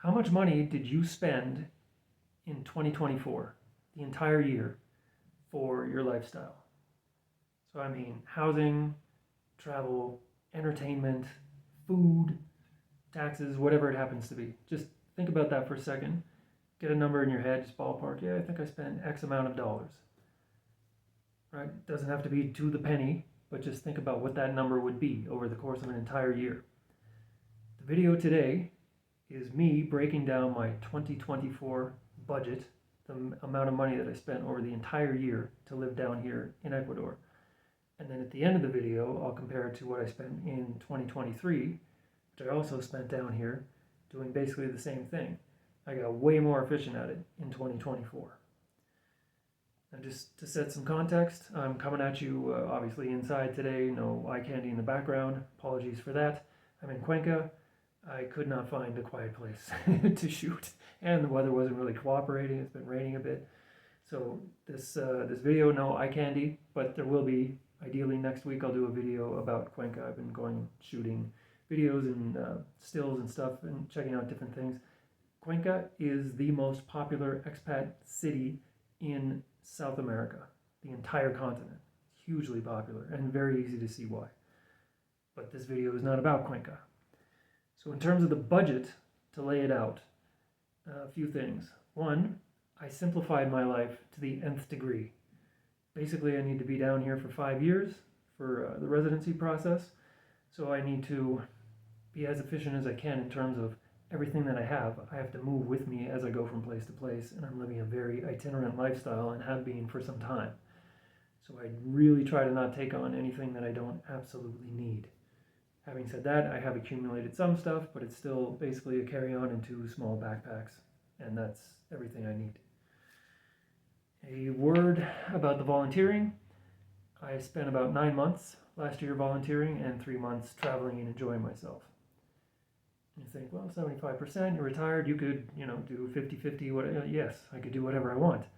how much money did you spend in 2024, the entire year, for your lifestyle? So I mean housing, travel, entertainment, food, taxes, whatever it happens to be. Just think about that for a second. Get a number in your head, just ballpark. Yeah, I think I spent X amount of dollars. Right? It doesn't have to be to the penny, but just think about what that number would be over the course of an entire year. The video today is me breaking down my 2024 budget, the amount of money that I spent over the entire year to live down here in Ecuador. And then at the end of the video, I'll compare it to what I spent in 2023, which I also spent down here doing basically the same thing. I got way more efficient at it in 2024. And just to set some context, I'm coming at you obviously inside today, no eye candy in the background. Apologies for that. I'm in Cuenca. I could not find a quiet place to shoot, and the weather wasn't really cooperating. It's been raining a bit. So this video, no eye candy, but there will be. Ideally next week I'll do a video about Cuenca. I've been going shooting videos and stills and stuff and checking out different things. Cuenca is the most popular expat city in South America, the entire continent. Hugely popular and very easy to see why. But this video is not about Cuenca. So in terms of the budget, to lay it out, a few things. One, I simplified my life to the nth degree. Basically, I need to be down here for 5 years for the residency process. So I need to be as efficient as I can in terms of everything that I have to move with me as I go from place to place, and I'm living a very itinerant lifestyle and have been for some time. So I really try to not take on anything that I don't absolutely need. Having said that, I have accumulated some stuff, but it's still basically a carry-on in 2 small backpacks, and that's everything I need. A word about the volunteering. I spent about 9 months last year volunteering and 3 months traveling and enjoying myself. You think, well, 75%, you're retired, you could, do 50-50, whatever. Yes, I could do whatever I want.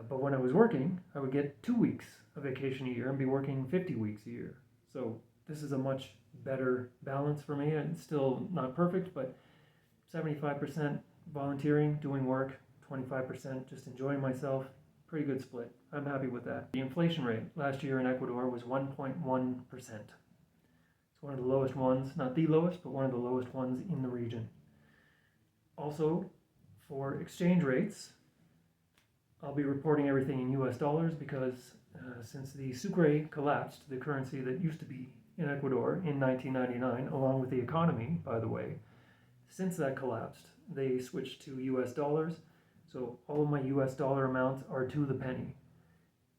But when I was working, I would get 2 weeks of vacation a year and be working 50 weeks a year. So this is a much better balance for me. And it's still not perfect, but 75% volunteering, doing work, 25% just enjoying myself. Pretty good split. I'm happy with that. The inflation rate last year in Ecuador was 1.1%. One of the lowest ones, not the lowest, but one of the lowest ones in the region. Also, for exchange rates, I'll be reporting everything in US dollars because since the sucre collapsed, the currency that used to be in Ecuador in 1999, along with the economy, by the way, since that collapsed, they switched to US dollars. So all of my US dollar amounts are to the penny.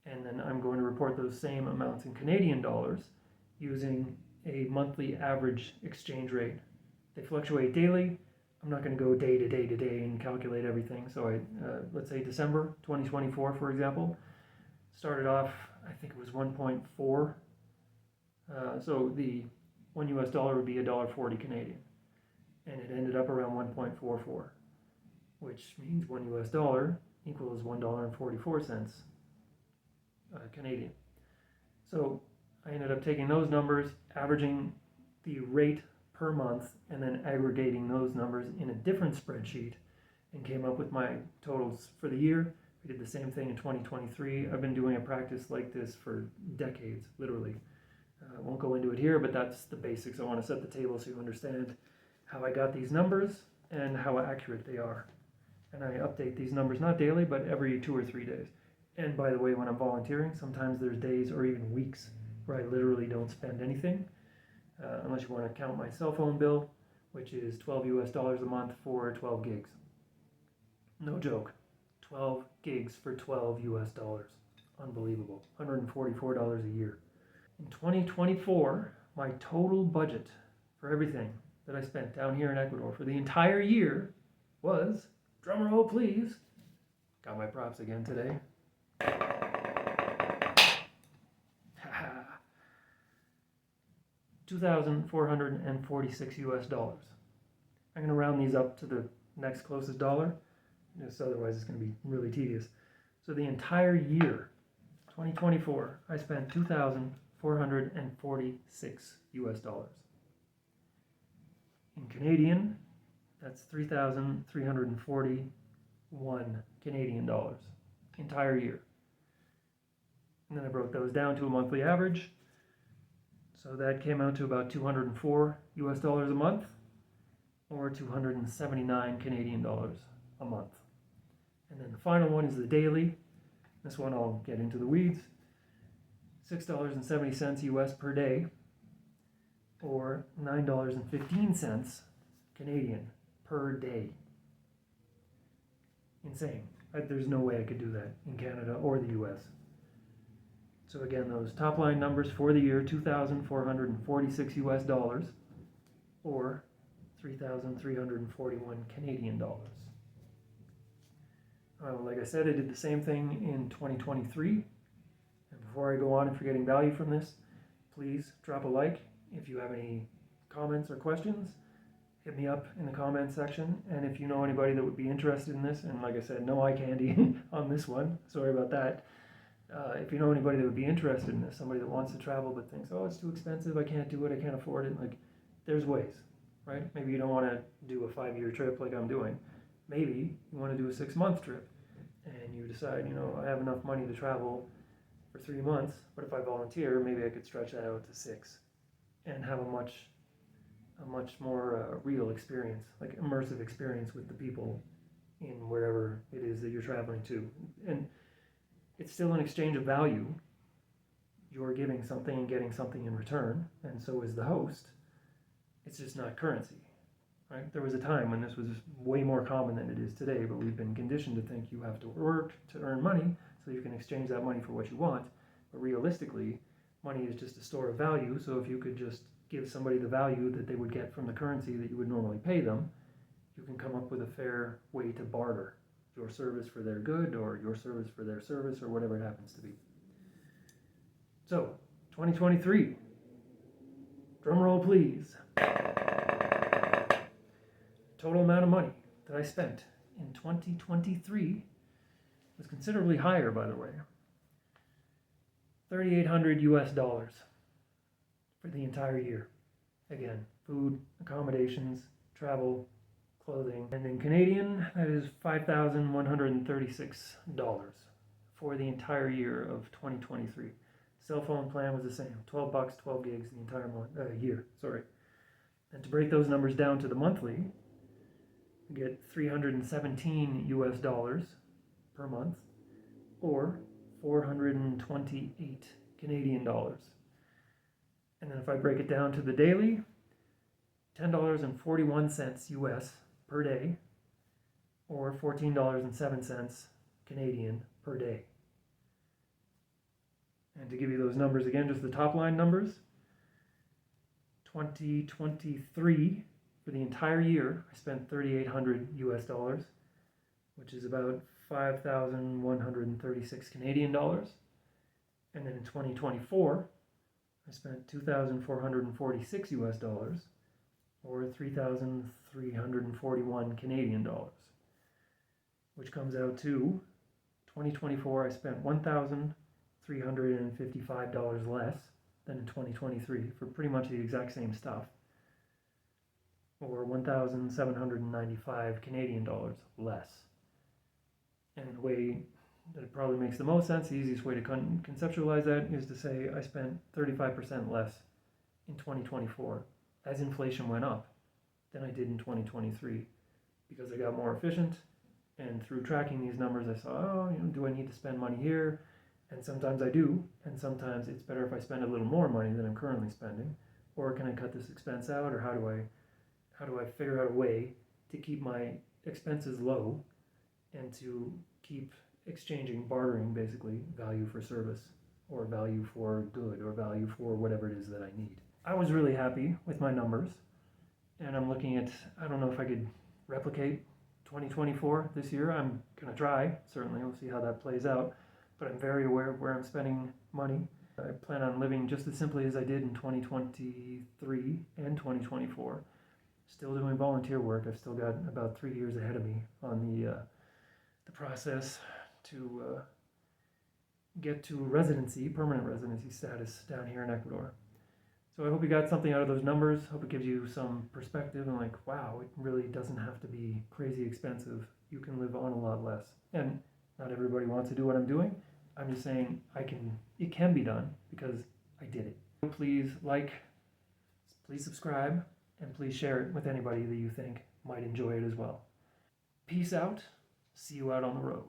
And then I'm going to report those same amounts in Canadian dollars using a monthly average exchange rate. They fluctuate daily. I'm not going to go day to day to day and calculate everything. So let's say December 2024, for example, started off, I think it was 1.4. So the $1 US would be $1.40 Canadian. And it ended up around 1.44, which means $1 US equals $1.44 Canadian. So I ended up taking those numbers, averaging the rate per month, and then aggregating those numbers in a different spreadsheet and came up with my totals for the year. We did the same thing in 2023. I've been doing a practice like this for decades, literally. I won't go into it here, but that's the basics. I want to set the table so you understand how I got these numbers and how accurate they are. And I update these numbers not daily, but every 2 or 3 days. And by the way, when I'm volunteering, sometimes there's days or even weeks where I literally don't spend anything, unless you want to count my cell phone bill, which is $12 US a month for 12 gigs. No joke. 12 gigs for $12 US. Unbelievable. $144 a year. In 2024, my total budget for everything that I spent down here in Ecuador for the entire year was, drumroll please, got my props again today, $2,446 US. I'm going to round these up to the next closest dollar, just otherwise it's going to be really tedious. So the entire year, 2024, I spent $2,446 US. In Canadian, That's 3,341 Canadian dollars, entire year. And then I broke those down to a monthly average. So that came out to about 204 US dollars a month, or 279 Canadian dollars a month. And then the final one is the daily. This one I'll get into the weeds. $6.70 US per day, or $9.15 Canadian per day. Insane. There's no way I could do that in Canada or the US. So again, those top line numbers for the year, 2,446 US dollars, or 3,341 Canadian dollars. Like I said, I did the same thing in 2023. And before I go on and for getting value from this, please drop a like. If you have any comments or questions, hit me up in the comment section. And if you know anybody that would be interested in this, and like I said, no eye candy on this one, sorry about that. If you know anybody that would be interested in this, somebody that wants to travel but thinks, oh, it's too expensive, I can't do it, I can't afford it, like, there's ways, right? Maybe you don't want to do a 5-year trip like I'm doing. Maybe you want to do a 6-month trip, and you decide, I have enough money to travel for 3 months, but if I volunteer, maybe I could stretch that out to 6 and have a much more real experience, like immersive experience with the people in wherever it is that you're traveling to. And it's still an exchange of value. You're giving something and getting something in return, and so is the host. It's just not currency, right? There was a time when this was way more common than it is today, but we've been conditioned to think you have to work to earn money so you can exchange that money for what you want. But realistically, money is just a store of value, so if you could just give somebody the value that they would get from the currency that you would normally pay them, you can come up with a fair way to barter your service for their good, or your service for their service, or whatever it happens to be. So, 2023. Drum roll, please. Total amount of money that I spent in 2023 was considerably higher, by the way. 3,800 US dollars for the entire year. Again, food, accommodations, travel, clothing. And in Canadian, that is $5,136 for the entire year of 2023. Cell phone plan was the same, $12, 12 gigs the entire year. And to break those numbers down to the monthly, you get 317 US dollars per month, or 428 Canadian dollars. And then if I break it down to the daily, $10.41 US per day, or $14.07 Canadian per day. And to give you those numbers again, just the top line numbers, 2023, for the entire year, I spent 3,800 US dollars, which is about 5,136 Canadian dollars. And then in 2024, I spent 2,446 US dollars, or 3,341 Canadian dollars, which comes out to 2024. I spent $1,355 less than in 2023 for pretty much the exact same stuff, or 1,795 Canadian dollars less. And in a way that it probably makes the most sense, the easiest way to conceptualize that is to say I spent 35% less in 2024 as inflation went up than I did in 2023, because I got more efficient, and through tracking these numbers I saw, do I need to spend money here? And sometimes I do, and sometimes it's better if I spend a little more money than I'm currently spending, or can I cut this expense out, or how do I figure out a way to keep my expenses low and to keep exchanging, bartering, basically, value for service, or value for good, or value for whatever it is that I need. I was really happy with my numbers, and I'm looking at, I don't know if I could replicate 2024 this year. I'm going to try, certainly. We'll see how that plays out, but I'm very aware of where I'm spending money. I plan on living just as simply as I did in 2023 and 2024. Still doing volunteer work. I've still got about 3 years ahead of me on the process to get to permanent residency status down here in Ecuador. So I hope you got something out of those numbers. Hope it gives you some perspective and like, wow, it really doesn't have to be crazy expensive. You can live on a lot less. And not everybody wants to do what I'm doing. I'm just saying it can be done because I did it. Please like, please subscribe, and please share it with anybody that you think might enjoy it as well. Peace out. See you out on the road.